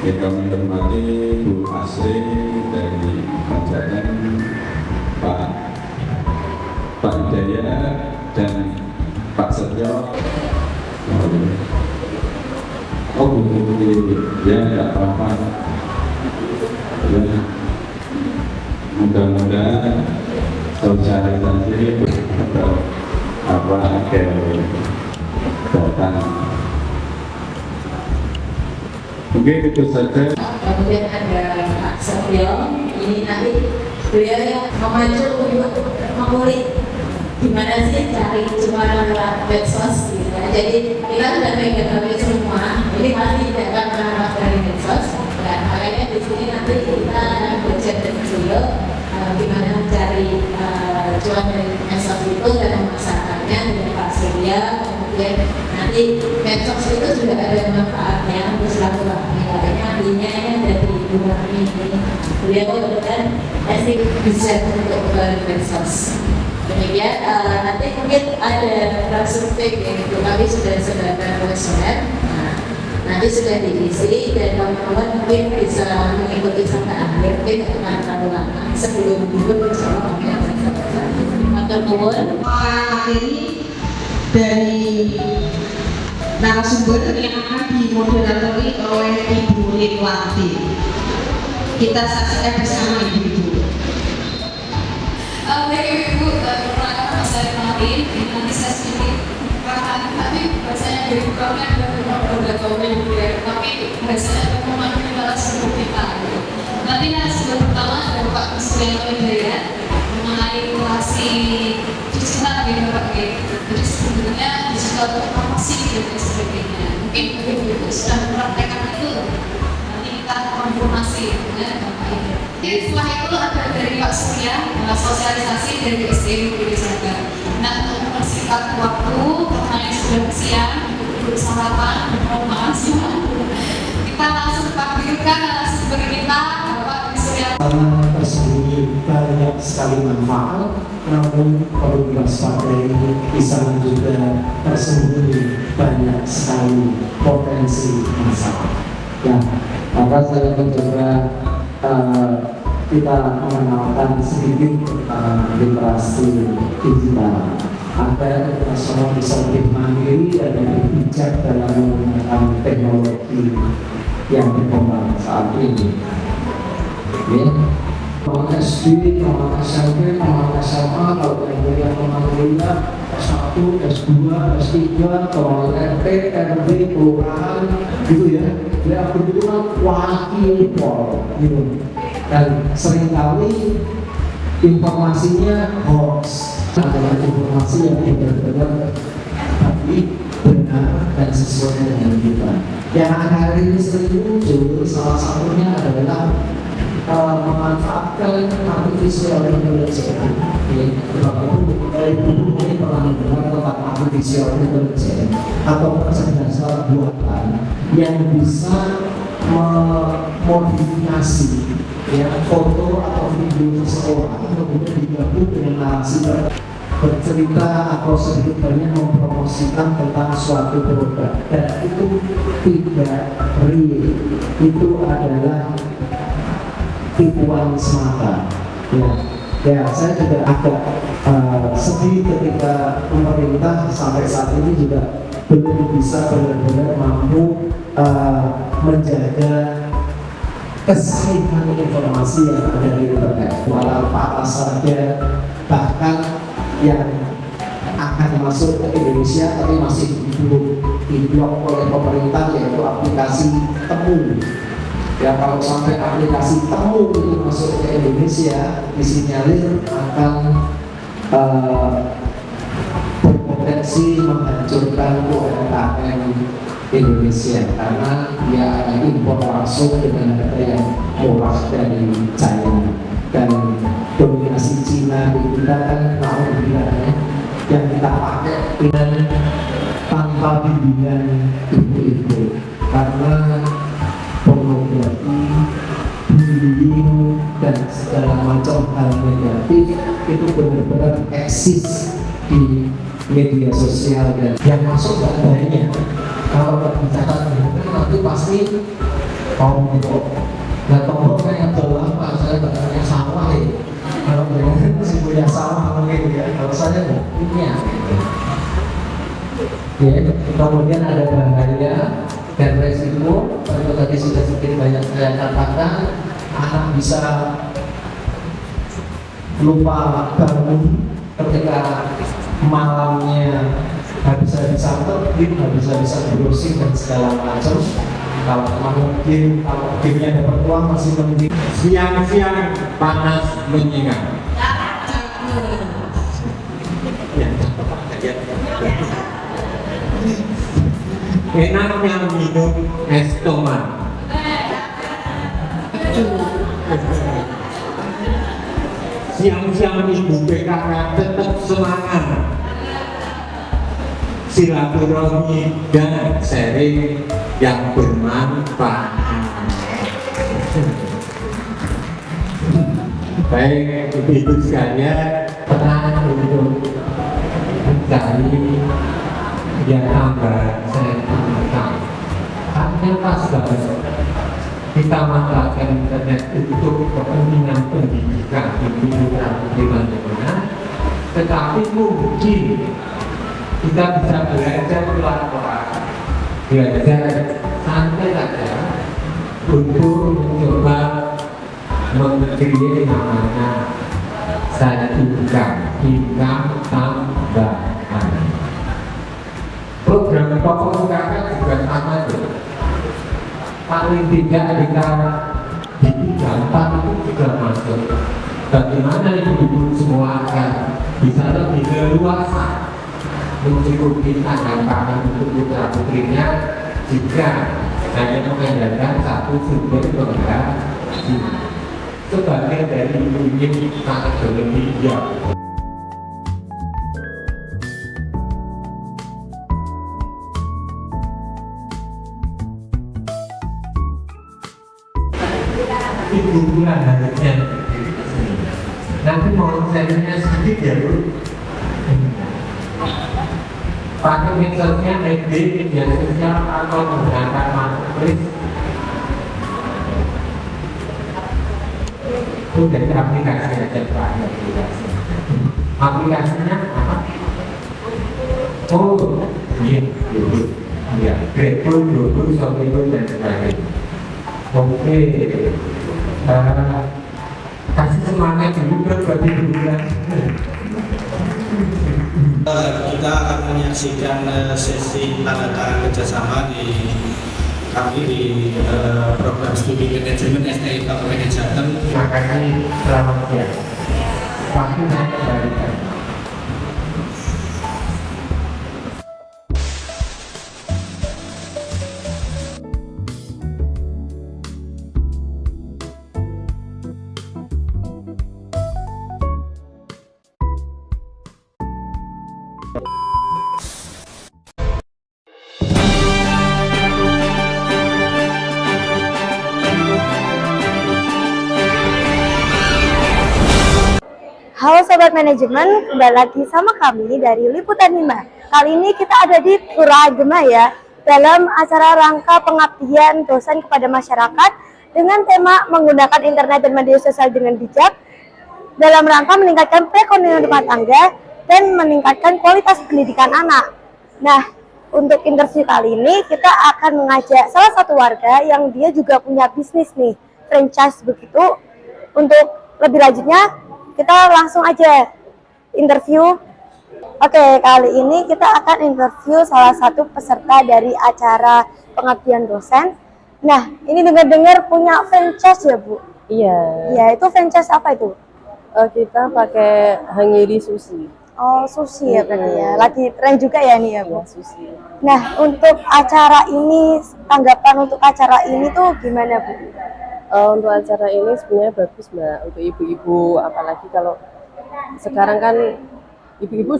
Kita menghormati Bu Asri dari Kabupaten, Pak Hidayat dan Pak Setio. Oh ya, tidak apa-apa ya. Mudah-mudahan sosialisasi apa datang. Mungkin itu saja. Kemudian ada Pak Setio, ini nanti beliau yang memacu mengulik gimana sih cari cuma lewat medsos gitu ya. Jadi kita sudah pegang semua, ini pasti tidak akan pernah dari medsos. Dan makanya di sini nanti kita akan belajar dari beliau gimana mencari cuan dari medsos itu dan memasarkannya dengan Pak Surya. Kemudian nanti medsos itu sudah ada manfaatnya untuk silaturahmi. Makanya artinya ini ada di rumah ini. Beliau kemudian pasti bisa untuk medsos. Demikian nanti mungkin ada survei gitu, kami sudah sedangkan kuesioner. Nanti sudah diisi dan kawan-kawan mungkin bisa mengikuti sampai akhir, mungkin akan terlalu lama sebelum libur bersama kami akan selesai. Maka mohon materi dari narasumber yang akan dimoderatori oleh Ibu Ridwanti. Kita saksikan bersama Ibu-ibu. Baik Ibu, perkenalkan saya kemarin, nanti saya sedikit perkenalkan, tapi bahasanya dari bukannya ada komen tapi bahasanya memahami narasumber kita. Nanti narasumber pertama ada Pak Suyanto Hidayat mengenai relasi digital gitu Pak. Jadi sebenarnya digital itu apa sih dan sebagainya. Mungkin Ibu sudah mempraktekkan itu, nanti kita konfirmasi dengan Bapak Ibu. Jadi setelah itu ada dari Pak Surya, sosialisasi dari SDM Budi Jaga. Nah, untuk mempersingkat waktu, karena sudah siang, bersarapan, bermakan semua. Kita langsung panggilkan narasumber kita, Bapak Surya. Karena tersembunyi banyak sekali manfaat, namun perlu diwaspadai di sana juga tersembunyi banyak sekali potensi masalah. Ya, maka saya mencoba kita mengenalkan sedikit tentang literasi digital agar kita semua bisa lebih mandiri dan lebih bijak dalam menggunakan teknologi yang berkembang saat ini. Ya. Mau SD, mau SMP, mau SMA, kalau yang mau kuliah S1, S2, S3, kalau RT, RW, kelurahan, gitu ya. Ya kebetulan wakil pol, gitu. Dan seringkali informasinya hoax adalah informasi yang benar-benar tapi benar dan sesuai dengan kita. Yang akhir ini sering muncul, salah satunya adalah memanfaatkan artificial intelligence. Dari dulu mungkin pernah dengar tentang artificial intelligence atau kecerdasan buatan yang bisa memodifikasi ya foto atau video seseorang kemudian digabung dengan narasi bercerita atau sedikit banyak mempromosikan tentang suatu produk, dan itu tidak real, itu adalah tipuan semata. Ya, saya juga agak sedih ketika pemerintah sampai saat ini juga belum bisa benar-benar mampu menjaga kesahihan informasi yang ada di internet. Walau apa saja, bahkan yang akan masuk ke Indonesia tapi masih belum diblok oleh pemerintah, yaitu aplikasi Temu. Ya, kalau sampai aplikasi Temu itu masuk ke Indonesia, disinyalir akan berpotensi menghancurkan UMKM Indonesia karena dia akan impor langsung dengan harga yang murah dari China, dan dominasi Cina di kita kan alhamdulillah yang kita pakai dengan tanpa bimbingan ibu-ibu, karena pornografi, bullying dan segala macam hal negatif itu benar-benar eksis di media sosial, dan yang masuk nggak banyak. Kalau berbicara nanti pasti Oh gitu. Nah tombol kayak adalah apa? Saya nggak punya sawah ya. Kalau kalian masih punya sawah mungkin ya. Kalau saya nggak punya. Ya, kemudian ada bahaya dan resiko. Kalau tadi sudah sedikit banyak saya katakan, anak bisa lupa bangun ketika malamnya habis-habisan tertib, habis-habisan browsing dan segala macam. Kalau teman game, kalau gamenya dapat uang masih mending. Siang-siang panas menyengat. Enaknya minum es tomat. Siang-siang ibu PKK tetap semangat. Silaturahmi dan sharing yang bermanfaat. Baik ibu-ibu sekalian, Pernah untuk mencari yang tambah saya temukan. Artinya pas banget kita manfaatkan internet untuk kepentingan pendidikan di mana, tetapi mungkin kita bisa belajar pelan-pelan, belajar santai saja untuk mencoba mengkreasi namanya income tambahan. Program pokok UKK juga sama tuh. Paling tidak kita di gampang itu juga masuk. Bagaimana ibu-ibu semua akan bisa lebih leluasa mencukupi tanggal pangan untuk putra putrinya jika hanya mengandalkan satu sumber penggerak sebagai dari unit sangat berlebihan. Ibu bulan harusnya nanti mau sharingnya sedikit ya Bu. Pakai metodenya FB, media sosial atau menggunakan marketplace. Itu dari aplikasi aja Pak. Aplikasinya apa? Oh, iya, ya, Grateful, Grateful, Shopee, dan sebagainya. Oke, kasih semangat juga buat ibu-ibu. Kita akan menyaksikan sesi tanda tangan kerjasama di kami di program studi manajemen STI Kabupaten Jateng. Terima kasih, selamat siang. Waktu saya kembalikan. Halo Sobat Manajemen, kembali lagi sama kami dari Liputan Hima. Kali ini kita ada di Pura Agema ya, dalam acara rangka pengabdian dosen kepada masyarakat dengan tema menggunakan internet dan media sosial dengan bijak dalam rangka meningkatkan perekonomian rumah tangga dan meningkatkan kualitas pendidikan anak. Nah, untuk interview kali ini kita akan mengajak salah satu warga yang dia juga punya bisnis nih, franchise begitu. Untuk lebih lanjutnya kita langsung aja interview. Oke, kali ini kita akan interview salah satu peserta dari acara pengabdian dosen. Nah, ini dengar-dengar punya franchise ya, Bu? Iya. Ya, itu franchise apa itu? Kita pakai Hangiri Sushi. Oh, sushi ya berarti ya. Lagi tren juga ya nih ya, Bu? Ya, sushi. Nah, untuk acara ini, tanggapan untuk acara ini tuh gimana, Bu? Untuk acara ini sebenarnya bagus Mbak, untuk ibu-ibu, apalagi kalau sekarang kan ibu-ibu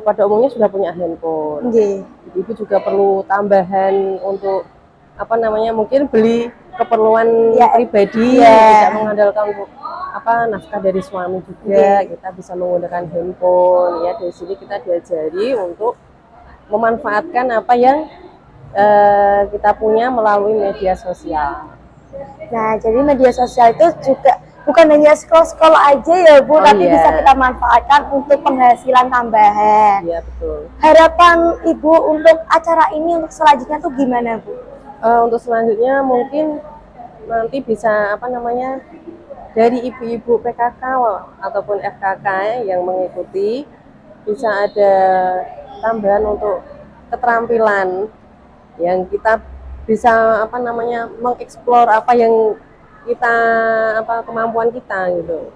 pada umumnya sudah punya handphone. Nggih. Ibu-ibu juga perlu tambahan untuk apa namanya, mungkin beli keperluan Ya, pribadi, ya. tidak mengandalkan untuk nafkah dari suami juga. Kita bisa menggunakan handphone ya. Dari sini kita diajari untuk memanfaatkan apa yang kita punya melalui media sosial. Nah, jadi media sosial itu juga bukan hanya scroll-scroll aja ya Bu, tapi iya. bisa kita manfaatkan untuk penghasilan tambahan. Iya betul. Harapan Ibu untuk acara ini untuk selanjutnya tuh gimana Bu? Untuk selanjutnya mungkin nanti bisa apa namanya dari ibu-ibu PKK ataupun FKK yang mengikuti bisa ada tambahan untuk keterampilan yang kita bisa apa namanya mengeksplor apa yang kita kemampuan kita gitu.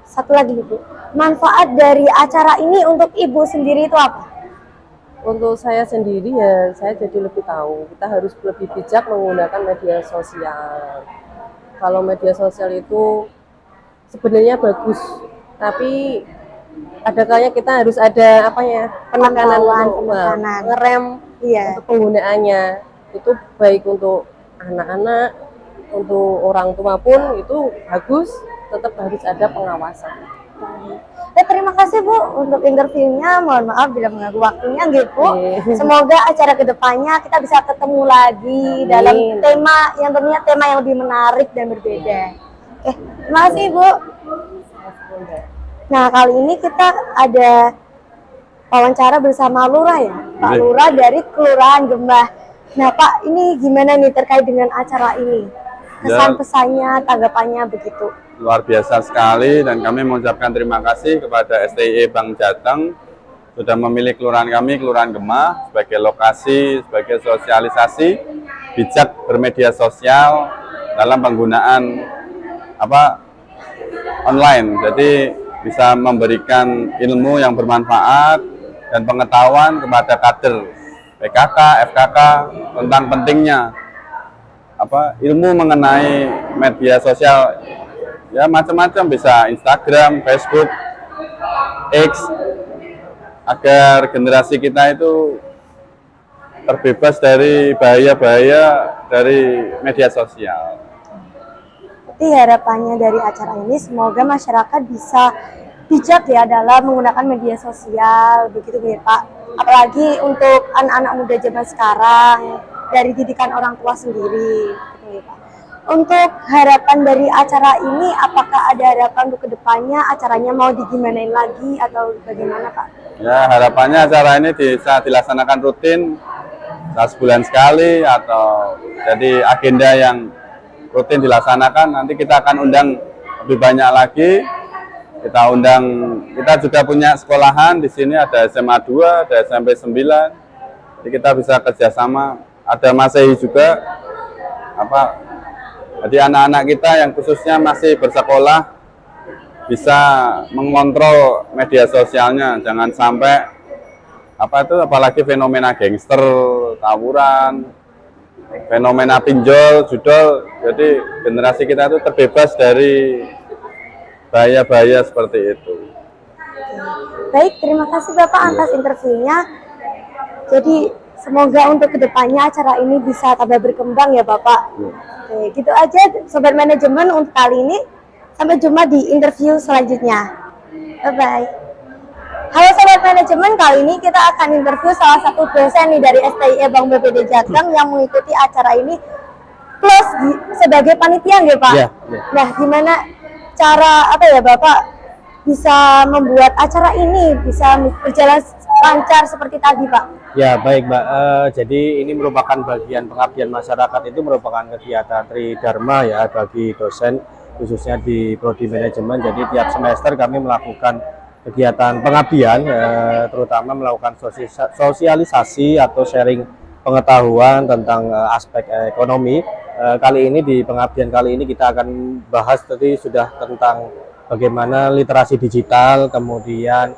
Satu lagi Bu, manfaat dari acara ini untuk Ibu sendiri itu apa? Untuk saya sendiri ya saya jadi lebih tahu kita harus lebih bijak menggunakan media sosial. Kalau media sosial itu sebenarnya bagus, tapi ada kalanya kita harus ada penekanan untuk ngerem untuk penggunaannya. Itu baik untuk anak-anak, untuk orang tua pun itu bagus, tetap harus ada pengawasan. Terima kasih Bu untuk interviewnya. Mohon maaf bila mengganggu waktunya Bu. Semoga acara kedepannya kita bisa ketemu lagi dalam tema yang tentunya tema yang lebih menarik dan berbeda. Terima kasih Bu. Nah, kali ini kita ada wawancara bersama Lurah ya, Pak Lurah dari Kelurahan Gembah. Nah Pak, ini gimana nih terkait dengan acara ini? Kesan-pesannya, tanggapannya begitu. Luar biasa sekali dan kami mengucapkan terima kasih kepada STIE Bank Jateng sudah memilih kelurahan kami, Kelurahan Gembah sebagai lokasi, sebagai sosialisasi bijak bermedia sosial dalam penggunaan online. Jadi bisa memberikan ilmu yang bermanfaat dan pengetahuan kepada kader PKK, FKK tentang pentingnya ilmu mengenai media sosial ya macam-macam, bisa Instagram, Facebook, X, agar generasi kita itu terbebas dari bahaya-bahaya dari media sosial. Jadi harapannya dari acara ini semoga masyarakat bisa bijak ya dalam menggunakan media sosial, begitu ya Pak. Apalagi untuk anak-anak muda zaman sekarang, dari didikan orang tua sendiri, gitu ya Pak. Untuk harapan dari acara ini, apakah ada harapan untuk kedepannya acaranya mau digimanain lagi atau bagaimana Pak? Ya, harapannya acara ini bisa dilaksanakan rutin, sebulan sekali, atau jadi agenda yang rutin dilaksanakan. Nanti kita akan undang lebih banyak lagi. Kita juga punya sekolahan di sini, ada SMA 2, ada SMP 9. Jadi kita bisa kerjasama. Ada Masehi juga. Jadi anak-anak kita yang khususnya masih bersekolah bisa mengontrol media sosialnya. Jangan sampai apalagi fenomena gangster, tawuran, fenomena pinjol, judol. Jadi generasi kita itu terbebas dari bahaya-bahaya seperti itu. Baik, terima kasih Bapak atas interviewnya. Jadi semoga untuk kedepannya acara ini bisa tambah berkembang ya Bapak. Oke, gitu aja Sobat Manajemen untuk kali ini. Sampai jumpa di interview selanjutnya. Bye-bye. Halo Sobat Manajemen, kali ini kita akan interview salah satu dosen nih dari STIE Bank BPD Jateng yang mengikuti acara ini plus sebagai panitia ya Pak. Yeah. Nah, gimana cara Bapak bisa membuat acara ini bisa berjalan lancar seperti tadi Pak? Ya baik Mbak, jadi ini merupakan bagian pengabdian masyarakat, itu merupakan kegiatan tridharma ya bagi dosen khususnya di Prodi Manajemen. Jadi tiap semester kami melakukan kegiatan pengabdian, terutama melakukan sosialisasi atau sharing pengetahuan tentang aspek ekonomi. Kali ini di pengabdian kali ini kita akan bahas tadi sudah tentang bagaimana literasi digital, kemudian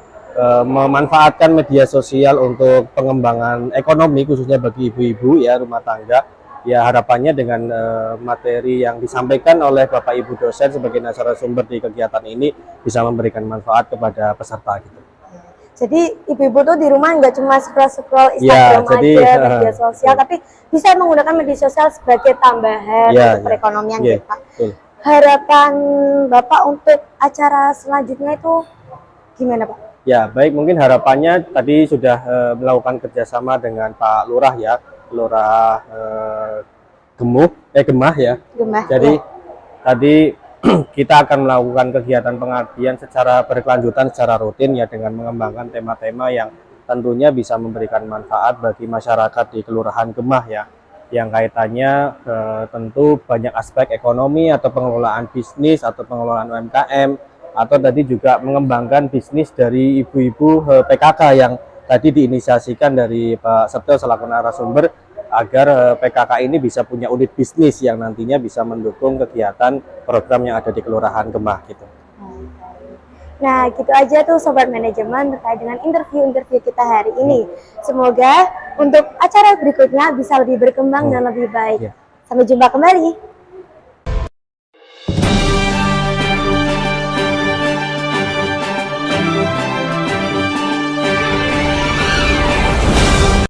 memanfaatkan media sosial untuk pengembangan ekonomi khususnya bagi ibu-ibu ya rumah tangga. Ya harapannya dengan materi yang disampaikan oleh Bapak Ibu dosen sebagai narasumber di kegiatan ini bisa memberikan manfaat kepada peserta gitu. Jadi ibu-ibu tuh di rumah nggak cuma scroll Instagram aja, media sosial, tapi bisa menggunakan media sosial sebagai tambahan untuk perekonomian gitu Pak. Harapan Bapak untuk acara selanjutnya itu gimana Pak? Ya baik, mungkin harapannya tadi sudah melakukan kerjasama dengan Pak Lurah ya, Lurah Gemah ya. Gemah. Jadi ya. tadi kita akan melakukan kegiatan pengabdian secara berkelanjutan, secara rutin ya, dengan mengembangkan tema-tema yang tentunya bisa memberikan manfaat bagi masyarakat di Kelurahan Gemah ya, yang kaitannya tentu banyak aspek ekonomi atau pengelolaan bisnis atau pengelolaan UMKM, atau tadi juga mengembangkan bisnis dari ibu-ibu PKK yang tadi diinisiasikan dari Pak Setio selaku narasumber, agar PKK ini bisa punya unit bisnis yang nantinya bisa mendukung kegiatan program yang ada di Kelurahan Gemah gitu. Nah, gitu aja tuh Sobat Manajemen terkait dengan interview-interview kita hari ini. Semoga untuk acara berikutnya bisa lebih berkembang dan lebih baik. Ya. Sampai jumpa kembali.